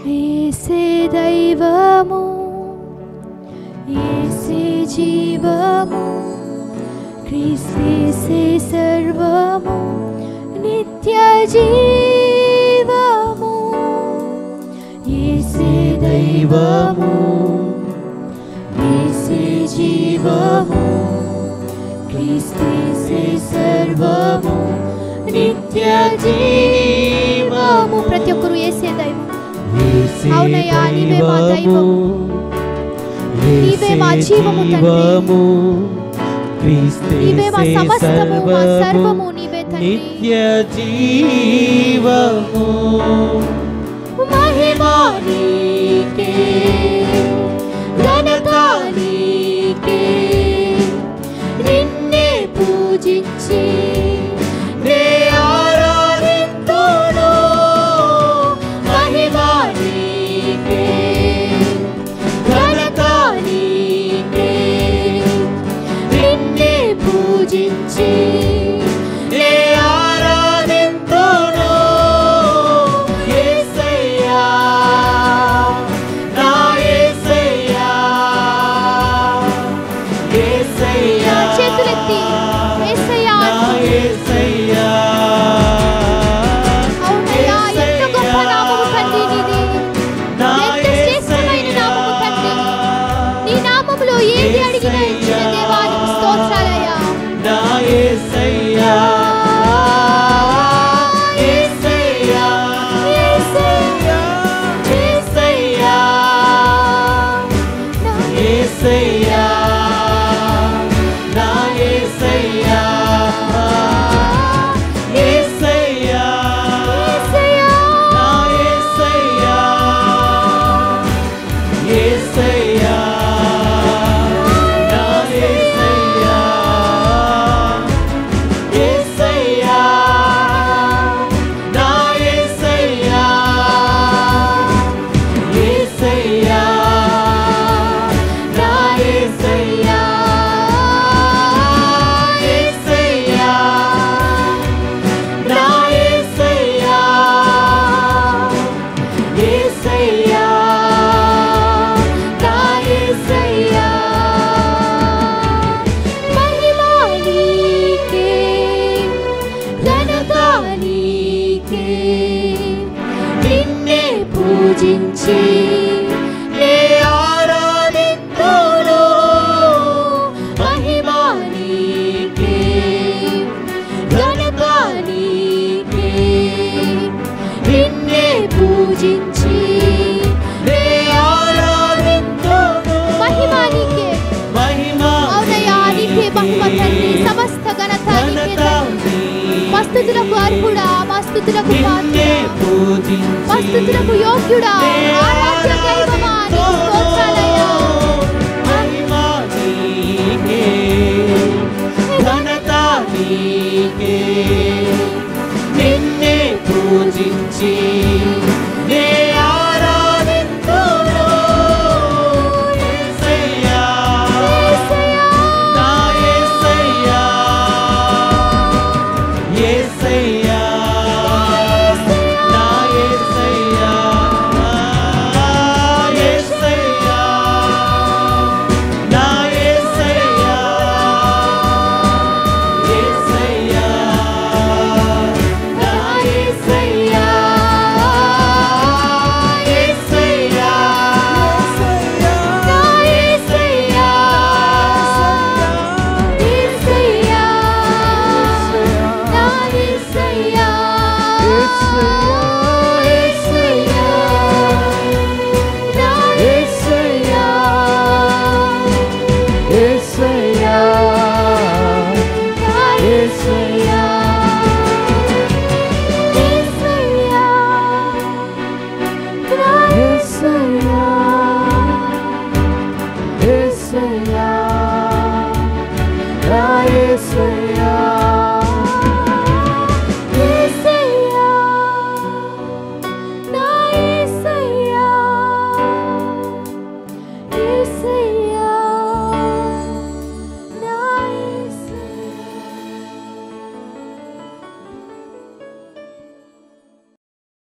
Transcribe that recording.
యేసే దైవము, యేసే జీవము, క్రీస్తే సర్వము, నిత్య జీవము. యేసే దైవము, యేసే జీవము, క్రీస్తే సర్వము, నిత్య జీవము. ప్రతి ఒక్కరు యేసే దైవం. అవునయ్యా, నీవే మా దైవం, నీవే మా జీవము తండ్రి, నీవే మా సమస్తము, మా సర్వము నీవే తండ్రి. నిత్య జీవము మహిమా నీకే, ఘనత నీకే, నిన్నే పూజించి నే ఆరాధింతును. మహిమా నీకే, ఘనత నీకే, నిన్నే పూజించి నే ఆరాధింతును. యేసయ్యా, నా యేసయ్యా, యేసయ్యా. చేతులెత్తి యేసయ్యా, నా యేసయ్యా. అవునయ్యా, ఎంత గొప్ప నామము తండ్రి నీది, ఎంత శ్రేష్టమైన నామము తండ్రి. నీ నామములో ఏది అడిగినా ఇచ్చిన దేవానికి స్తోత్రాలయ్యా. నా యేసయ్యా, యేసయ్యా, యేసయ్యా, యేసయ్యా, యేసయ్యా, నా యేసయ్యా, యేసయ్యా, నా యేసయ్యా, యేసయ్యా, నా యేసయ్యా, యేసయ్యా, నా యేసయ్యా, యేసయ్యా, నా యేసయ్యా, యేసయ్యా, నా యేసయ్యా, యేసయ్యా, నా యేసయ్యా. మహిమా నీకే, ఘనత నీకే, నిన్నే పూజించి నే ఆరాధింతును. మహిమా నీకే, ఘనత నీకే, నిన్నే పూజించి నే ఆరాధింతును. మహిమా నీకే. మహిమా అవునయ్యా, నీకే మహిమ తండ్రి, సమస్త ఘనత నీకే తండ్రి. మస్తుతులకు అర్హుడా, మస్తుతులకు నిన్నే పాత్రుడా, పూజించి మస్తుతులకు యోగ్యుడా, ఆరాధ్య దైవమా, నీకు స్తోత్రాలయ్యా. మహిమా నీకే, ఘనత నీకే.